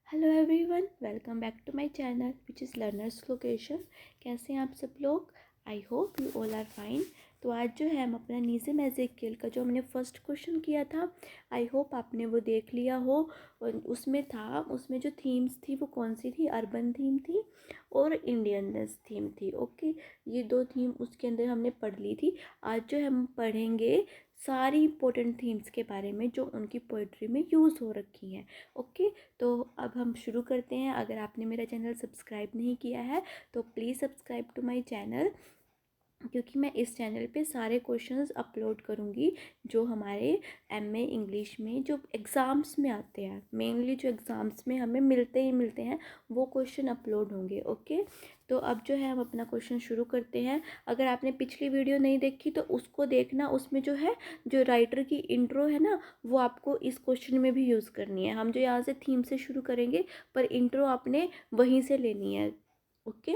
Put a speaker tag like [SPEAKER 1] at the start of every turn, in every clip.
[SPEAKER 1] Hello everyone, welcome back to my channel which is learners location. कैसे हैं आप सब लोग? I hope you all are fine. तो आज जो है हम अपना नीज़म एज़ेकिएल का जो हमने फर्स्ट क्वेश्चन किया था, आई होप आपने वो देख लिया हो। और उसमें जो थीम्स थी वो कौन सी थी? अर्बन थीम थी और इंडियननेस थीम थी। ओके, ये दो थीम उसके अंदर हमने पढ़ ली थी। आज जो हम पढ़ेंगे सारी इंपॉर्टेंट थीम्स के बारे में जो उनकी पोइट्री में यूज़ हो रखी हैं। ओके, तो अब हम शुरू करते हैं। अगर आपने मेरा चैनल सब्सक्राइब नहीं किया है तो please subscribe to my channel, क्योंकि मैं इस चैनल पे सारे क्वेश्चंस अपलोड करूँगी जो हमारे एमए इंग्लिश में जो एग्ज़ाम्स में आते हैं, मेनली जो एग्ज़ाम्स में हमें मिलते हैं वो क्वेश्चन अपलोड होंगे। ओके, तो अब जो है हम अपना क्वेश्चन शुरू करते हैं। अगर आपने पिछली वीडियो नहीं देखी तो उसको देखना, उसमें जो है जो राइटर की इंट्रो है ना, वो आपको इस क्वेश्चन में भी यूज़ करनी है। हम जो यहाँ से थीम से शुरू करेंगे पर इंट्रो आपने वहीं से लेनी है। ओके,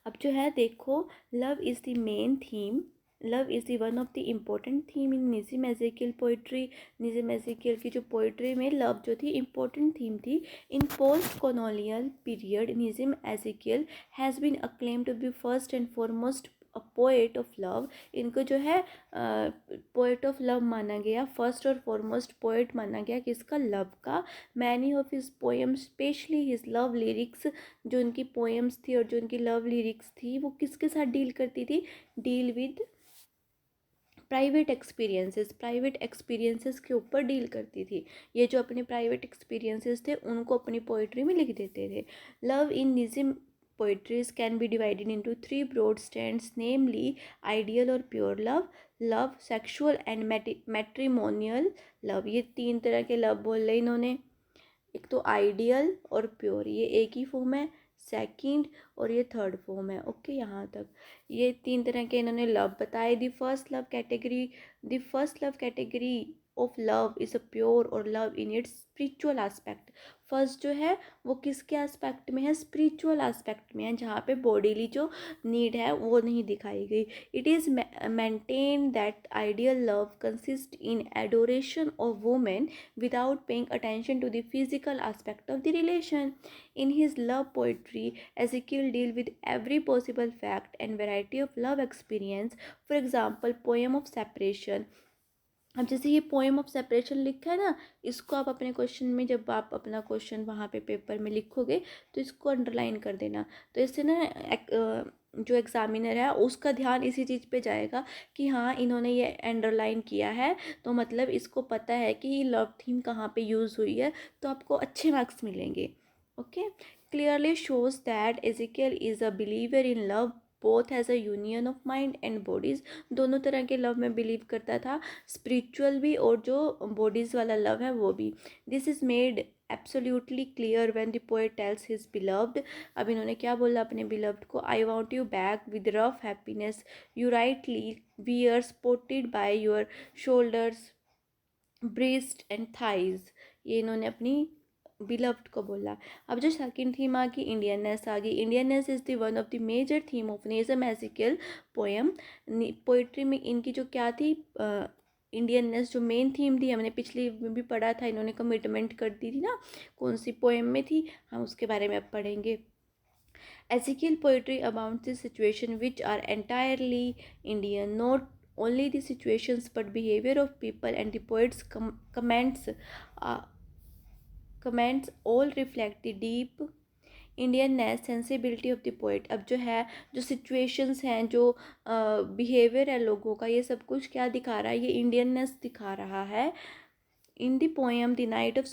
[SPEAKER 1] अब जो है देखो, love is the main theme. Love is the one of the important theme in Nissim Ezekiel poetry. Nissim Ezekiel की जो पोइट्री में लव जो थी इम्पोर्टेंट थीम थी। In post colonial period Nissim Ezekiel has been acclaimed to be first and foremost a poet of love. इनको जो है poet of love माना गया, फर्स्ट और फॉरमोस्ट पोएट माना गया किसका? लव का। Many of his poems, specially his love lyrics, जो उनकी पोएम्स थी और जो उनकी लव लिरिक्स थी वो किसके साथ डील करती थी? डील विद प्राइवेट एक्सपीरियंसेस के ऊपर डील करती थी। ये जो अपने प्राइवेट एक्सपीरियंसेस थे उनको अपनी पोइट्री में लिख देते थे। Love in Nissim poetries can be divided into three broad strands, namely ideal और pure love, love, sexual and matrimonial love। ये तीन तरह के लव बोल रहे इन्होंने। एक तो आइडियल और प्योर, ये एक ही फॉर्म है। सेकंड और ये थर्ड फॉर्म है। ओके, यहाँ तक ये तीन तरह के इन्होंने लव बताए। The first love category of love is a pure और love in its spiritual aspect. First जो है वो किसके एस्पेक्ट में है? स्पिरिचुअल एस्पेक्ट में है, जहाँ पे बॉडीली जो नीड है वो नहीं दिखाई गई। It is maintain that ideal love consist in adoration of women without paying attention to the physical aspect of the relation. In his love poetry, Ezekiel deals with every possible fact and variety of love experience. For example, poem of separation. अब जैसे ये poem of separation लिखा है ना, इसको आप अपने question में, जब आप अपना क्वेश्चन वहाँ पे पेपर में लिखोगे तो इसको अंडरलाइन कर देना। तो इससे ना जो एग्ज़ामिनर है उसका ध्यान इसी चीज़ पे जाएगा कि हाँ इन्होंने ये अंडरलाइन किया है, तो मतलब इसको पता है कि लव थीम कहाँ पे यूज़ हुई है, तो आपको अच्छे मार्क्स मिलेंगे। Okay, clearly shows that Ezekiel is a believer in love both has a union of mind and bodies. दोनों तरह के लव में बिलीव करता था, स्पिरिचुअल भी और जो बॉडीज़ वाला लव है वो भी। This is made absolutely clear when the poet tales his beloved. अब इन्होंने क्या बोला अपने बिलव्ड को? I want you back with rough happiness you rightly wear supported by your shoulders, breast and thighs. ये इन्होंने अपनी बिलव्ड को बोला। अब जो सेकंड थीम आ गई, इंडियननेस आ गई। Indianness is the one of the major theme of Nissim Ezekiel poem. Poetry में इनकी जो क्या थी, इंडियननेस जो मेन थीम थी, हमने पिछली में भी पढ़ा था, इन्होंने कमिटमेंट कर दी थी ना, कौन सी पोएम में थी, हम उसके बारे में अब पढ़ेंगे। Ezekiel poetry amounts to situations which are entirely Indian, not only the situations but behavior of people, and the poet's uh, comments all reflect the deep Indianness sensibility of the poet. अब जो है जो situations हैं, जो behaviour है लोगों का, ये सब कुछ क्या दिखा रहा है? ये इंडियननेस दिखा रहा है। In the poem the night of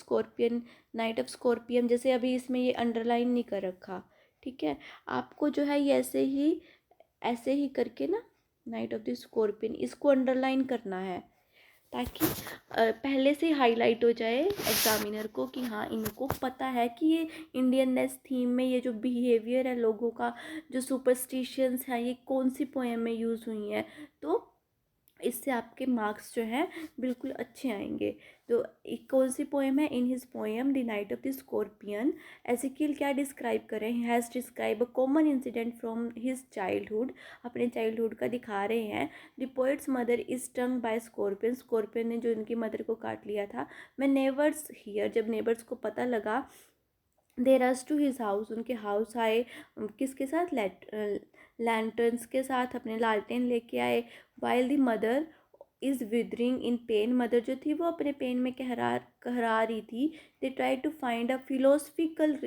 [SPEAKER 1] scorpion, जैसे अभी इसमें ये अंडरलाइन नहीं कर रखा, ठीक है, आपको जो है ये ऐसे ही करके ना, नाइट ऑफ द स्कॉर्पियन इसको अंडरलाइन करना है ताकि पहले से हाईलाइट हो जाए एग्जामिनर को कि हाँ इनको पता है कि ये इंडियननेस थीम में ये जो बिहेवियर है लोगों का, जो सुपरस्टिशंस हैं, ये कौन सी पोएम में यूज़ हुई हैं। तो इससे आपके मार्क्स जो हैं बिल्कुल अच्छे आएंगे। तो एक कौन सी पोएम है? In his poem the night of the scorpion Ezekiel क्या डिस्क्राइब कर रहे हैं? Has describe a common incident from his childhood, अपने चाइल्डहुड का दिखा रहे हैं। The poet's mother is stung by scorpion, scorpion ने जो इनकी मदर को काट लिया था। मैं नेबर्स हियर, जब नेबर्स को पता लगा, दे रश टू हिज हाउस, उनके हाउस आए। किसके साथ? लैंटर्न्स के साथ, अपने लालटेन लेके आए। While the mother is withering in pen, mother जो थी वो अपने पेन में कहरा कहरा रही थी। They try to find a philosophical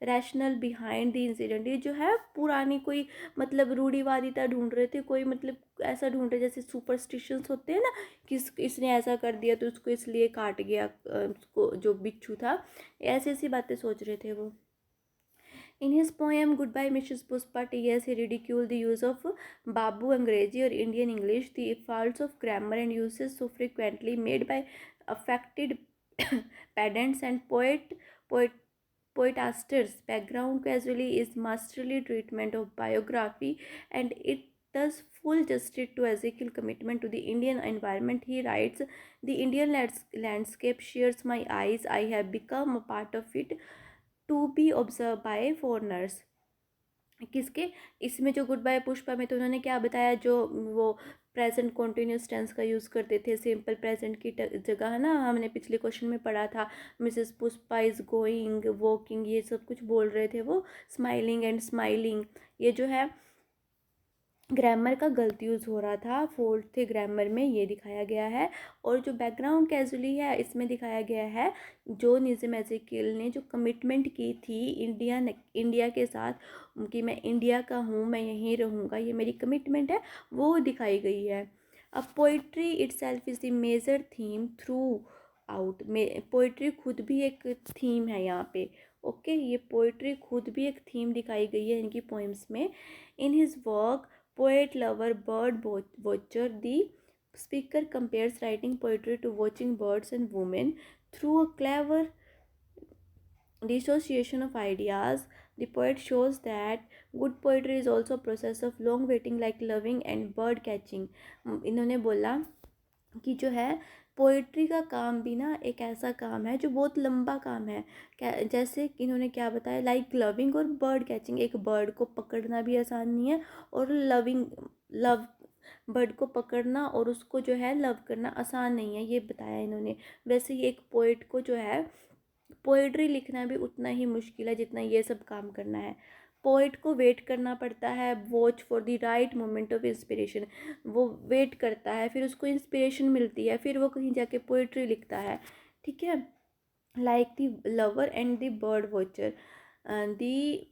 [SPEAKER 1] rational behind the incident, ये जो है पुरानी कोई मतलब रूढ़िवादिता ढूंढ रहे थे, कोई मतलब ऐसा ढूंढ रहे जैसे सुपरस्टिशंस होते हैं ना, कि इसने ऐसा कर दिया तो उसको इसलिए काट गया, उसको जो बिच्छू था, ऐसी ऐसी बातें सोच रहे थे वो। In his poem Goodbye Mrs. Pushpa T.S., he ridiculed the use of Babu Angrezi or Indian English, the faults of grammar and uses so frequently made by affected pedants and poet poetasters. Background casually is masterly treatment of biography, and it does full justice to Ezekiel's commitment to the Indian environment. He writes, "The Indian landscape shares my eyes. I have become a part of it to be observed by foreigners." किसके? इसमें जो good bye Pushpa में तो उन्होंने क्या बताया, जो वो प्रेजेंट कॉन्टिन्यूस टेंस का यूज़ करते थे सिंपल प्रेजेंट की जगह, है ना, हमने पिछले क्वेश्चन में पढ़ा था। Mrs Pushpa is going, walking, ये सब कुछ बोल रहे थे वो, स्माइलिंग एंड स्माइलिंग, ये जो है ग्रामर का गलत यूज़ हो रहा था, फोल्ड थे ग्रामर में, ये दिखाया गया है। और जो बैकग्राउंड कैजुअली है इसमें दिखाया गया है, जो निज़म एज़ेकियल ने जो कमिटमेंट की थी इंडिया के साथ कि मैं इंडिया का हूँ, मैं यहीं रहूँगा, ये मेरी कमिटमेंट है, वो दिखाई गई है। अब poetry itself is the major theme throughout, में पोइट्री खुद भी एक थीम है यहाँ पे। ओके, ये पोइट्री खुद भी एक थीम दिखाई गई है इनकी पोइम्स में। In his work Poet lover bird watcher, the speaker compares writing poetry to watching birds and women through a clever dissociation of ideas. The poet shows that good poetry is also a process of long waiting like loving and bird catching. इन्होंने बोला कि जो है poetry का काम भी ना एक ऐसा काम है जो बहुत लंबा काम है। क्या, जैसे इन्होंने क्या बताया, लाइक लविंग और बर्ड कैचिंग, एक बर्ड को पकड़ना भी आसान नहीं है, और लव बर्ड को पकड़ना और उसको जो है लव करना आसान नहीं है, ये बताया इन्होंने। वैसे ही एक पोइट को जो है पोइट्री लिखना भी उतना ही मुश्किल है जितना ये सब काम करना है। पोइट को वेट करना पड़ता है, watch for the right moment of inspiration, वो वेट करता है, फिर उसको इंस्पिरेशन मिलती है, फिर वो कहीं जाके पोइट्री लिखता है। ठीक है, like the lover and the bird watcher, the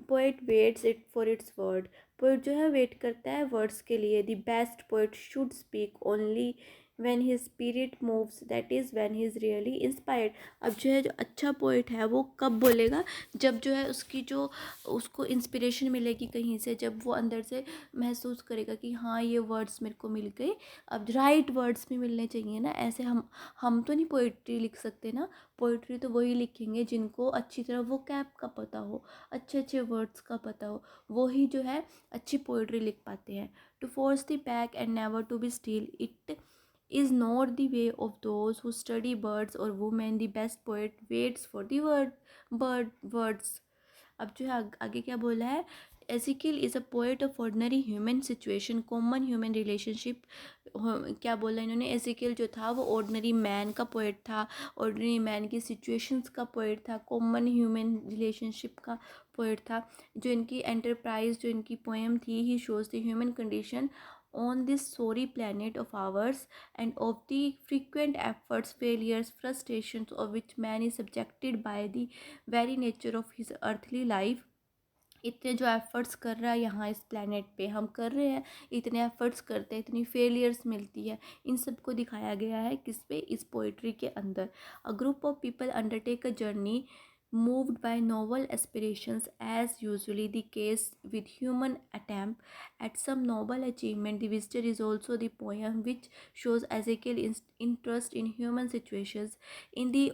[SPEAKER 1] poet waits it for its word, poet जो है वेट करता है वर्ड्स के लिए। The best poet should speak only when his spirit moves, that is when he is really inspired. अब जो है जो अच्छा पोइट है वो कब बोलेगा? जब जो है उसकी जो उसको इंस्पिरेशन मिलेगी कहीं से, जब वो अंदर से महसूस करेगा कि हाँ ये वर्ड्स मेरे को मिल गए। अब राइट वर्ड्स भी मिलने चाहिए ना, ऐसे हम तो नहीं पोइट्री लिख सकते ना। पोइट्री तो वही लिखेंगे जिनको अच्छी तरह वो कैप का पता हो, अच्छे अच्छे वर्ड्स का पता हो, वो ही जो है अच्छी पोइट्री लिख पाते हैं। To force the back and never to be still, it is not the way of those who study birds or women. The best poet waits for the words. अब जो है आगे क्या बोला है, Ezekiel is a poet of ordinary human situation, common human relationship. क्या बोला इन्होंने, एजिकिल जो था वो ऑर्डनरी मैन का पोएट था, ऑर्डनरी मैन की सिचुएशंस का पोएट था, कॉमन ह्यूमन रिलेशनशिप का पोएट था। जो इनकी एंटरप्राइज, जो इनकी पोएम थी, he shows the human condition on this sorry planet of ours, and of the frequent efforts, failures, frustrations of which man is subjected by the very nature of his earthly life। इतने जो efforts कर रहा है यहाँ इस planet पे, हम कर रहे हैं, इतने एफ़र्ट्स करते हैं, इतनी फेलियर्स मिलती है, इन सब को दिखाया गया है किस पे? इस पोइट्री के अंदर। A group of people undertake a journey moved by novel aspirations, as usually the case with human attempt at some noble achievement. The Visitor is also the poem which shows Ezekiel's interest in human situations, in the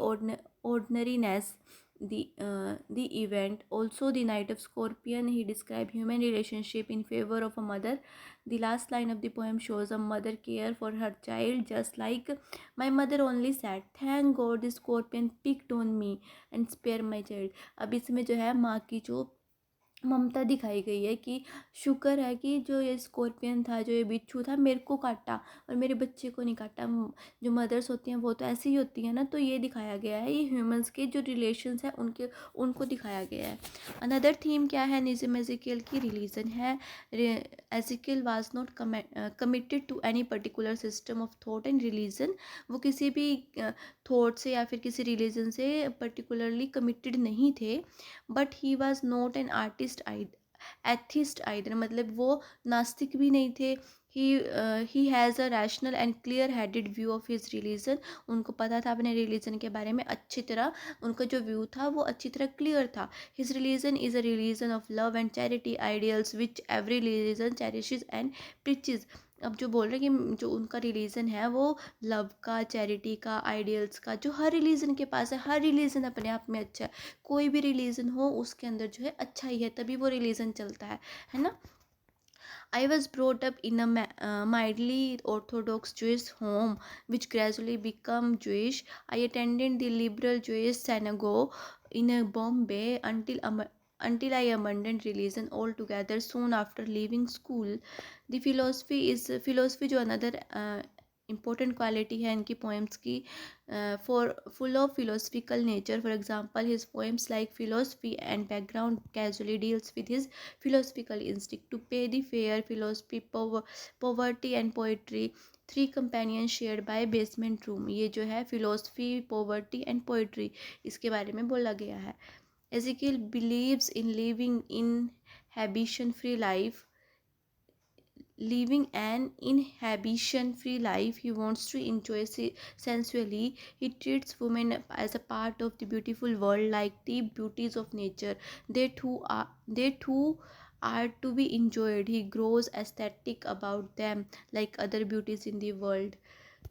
[SPEAKER 1] ordinariness the event. Also, the Night of Scorpion, he described human relationship in favor of a mother. The last line of the poem shows a mother care for her child, just like my mother only said, thank God the scorpion picked on me and spare my child. अब इसमें जो है माँ की जो ममता दिखाई गई है कि शुक्र है कि जो ये स्कॉर्पियन था, जो ये बिच्छू था, मेरे को काटा और मेरे बच्चे को नहीं काटा। जो मदर्स होती हैं वो तो ऐसी ही होती हैं ना, तो ये दिखाया गया है, ये ह्यूमंस के जो रिलेशंस हैं उनके उनको दिखाया गया है। अनदर थीम क्या है निज़्म एज़ेकियल की? रिलीजन है। Ezekiel was not committed to any particular system of thought and religion. वो किसी भी थॉट से या फिर किसी रिलीजन से पर्टिकुलरली कमिटेड नहीं थे। But he was not an artist atheist either, मतलब वो नास्तिक भी नहीं थे। He has a rational and clear headed view of his religion. उनको पता था अपने रिलीजन के बारे में अच्छी तरह, उनका जो व्यू था वो अच्छी तरह क्लियर था। His religion is a religion of love and charity ideals which every religion cherishes and preaches. अब जो बोल रहे हैं कि जो उनका रिलीजन है वो लव का, चैरिटी का, आइडियल्स का, जो हर रिलीजन के पास है। हर रिलीजन अपने आप में अच्छा है, कोई भी रिलीजन हो उसके अंदर जो है अच्छा ही है, तभी वो रिलीजन चलता है ना। I was brought up in a mildly Orthodox Jewish home, which gradually became Jewish. I attended the liberal Jewish synagogue in Bombay until I abandoned religion altogether soon after leaving school. The philosophy जो another important quality है इनकी poems की, for full of philosophical nature. For example, his poems like Philosophy and Background casually deals with his philosophical instinct to pay the fair. Philosophy, poverty and poetry, three companions shared by basement room. ये जो है philosophy, poverty and poetry, इसके बारे में बोला गया है. Ezekiel believes in living an inhibition free life. He wants to enjoy sensually. He treats women as a part of the beautiful world, like the beauties of nature. They too are to be enjoyed. He grows aesthetic about them, like other beauties in the world.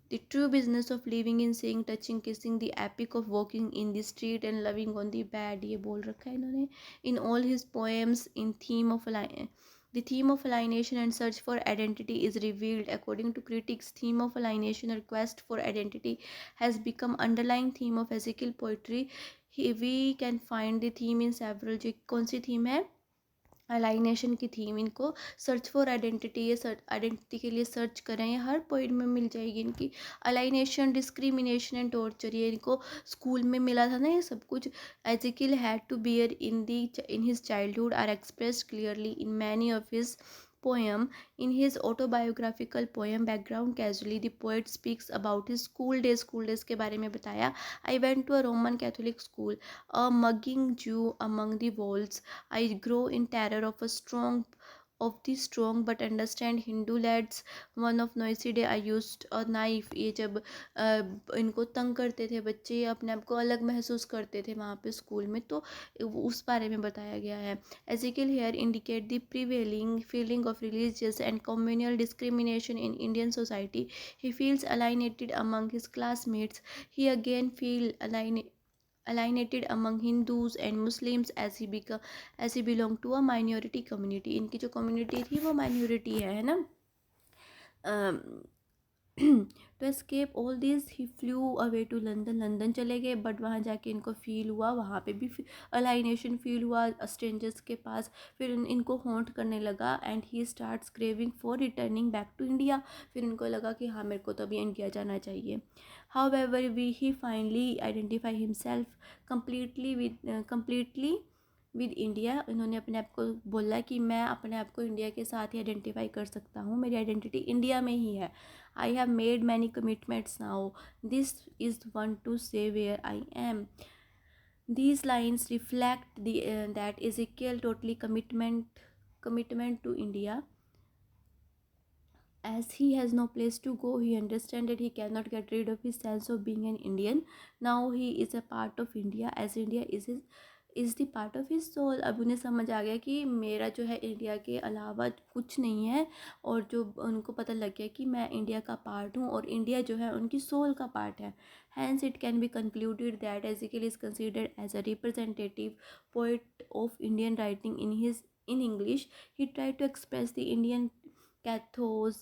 [SPEAKER 1] The true business of living in seeing, touching, kissing, the epic of walking in the street and loving on the bed, ये बोल रखा है इन्होंने. In all his poems, the theme of alienation and search for identity is revealed. According to critics, theme of alienation and quest for identity has become underlying theme of Ezekiel poetry. We can find the theme in several. जो कौन सी theme है? Alienation की theme. इनको search for identity, ये identity के लिए search करें, ये हर पॉइंट में मिल जाएगी इनकी. अलाइनेशन, डिस्क्रिमिनेशन एंड टॉर्चर, ये इनको स्कूल में मिला था ना ये सब कुछ. Ezekiel had to bear in his childhood are expressed clearly in many of his poem. In his autobiographical poem Background Casually, the poet speaks about his school days. के बारे में बताया. I went to a Roman Catholic school, a mugging Jew among the walls. I grow in terror of the strong but understand Hindu lads. One of noisy day I used a knife. ये जब इनको तंग करते थे बच्चे, ये अपने आप को अलग महसूस करते थे वहाँ पे स्कूल में, तो उस बारे में बताया गया है. Ezekiel here indicate the prevailing feeling of religious and communal discrimination in Indian society. He feels alienated among his classmates. He again feel alienated among Hindus and Muslims as he belong to a minority community. इनकी जो community थी वो minority है ना. To escape all this he flew away to London चले गए. But वहाँ जाके इनको फील हुआ, वहाँ पे भी अलाइनेशन फील हुआ स्ट्रेंजर्स के पास. फिर इनको हॉन्ट करने लगा and he starts craving for returning back to India. फिर इनको लगा कि हाँ मेरे को तो अभी इंडिया जाना चाहिए. However, he finally identify himself completely with India. इन्होंने अपने आप को बोला कि मैं अपने आप को इंडिया के साथ ही आइडेंटिफाई कर सकता हूँ, मेरी आइडेंटिटी इंडिया में ही है. I have made many commitments now. This is one to say where I am. These lines reflect that Ezekiel totally commitment to India. As he has no place to go, he understands that he cannot get rid of his sense of being an Indian. Now he is a part of India, as India is the part of his soul. अब उन्हें समझ आ गया कि मेरा जो है India के अलावा कुछ नहीं है, और जो उनको पता लग गया कि मैं इंडिया का पार्ट हूँ और इंडिया जो है उनकी सोल का पार्ट है। Hence it can be concluded that Ezekiel is considered as a representative poet of Indian writing in English. He tried to express the Indian pathos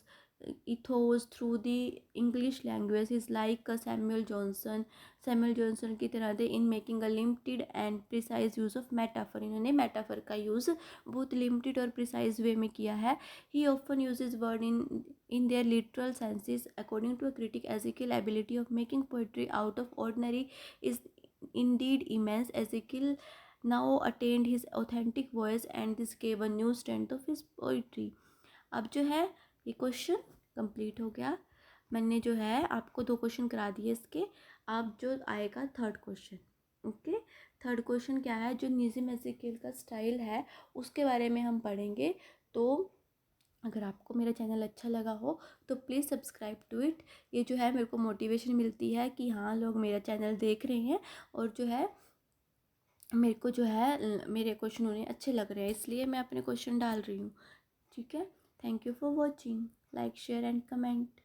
[SPEAKER 1] ethos through the English language is like a Samuel Johnson की तरह दे in making a limited and precise use of metaphor। इन्होंने metaphor का use बहुत limited और precise way में किया है। He often uses word in their literal senses। According to a critic, Ezekiel's ability of making poetry out of ordinary is indeed immense। Ezekiel now attained his authentic voice and this gave a new strength of his poetry। अब जो है ये question complete हो गया। मैंने जो है आपको 2 क्वेश्चन करा दिए इसके। अब जो आएगा third question. Okay, third question क्या है, जो निज़िम एज़ेकिएल का स्टाइल है उसके बारे में हम पढ़ेंगे। तो अगर आपको मेरा चैनल अच्छा लगा हो तो प्लीज़ सब्सक्राइब टू इट। ये जो है मेरे को मोटिवेशन मिलती है कि हाँ, लोग मेरा चैनल देख रहे हैं और जो है मेरे को जो है मेरे क्वेश्चन उन्हें अच्छे लग रहे हैं, इसलिए मैं अपने क्वेश्चन डाल रही हूँ। ठीक है, thank you for watching, like share and comment.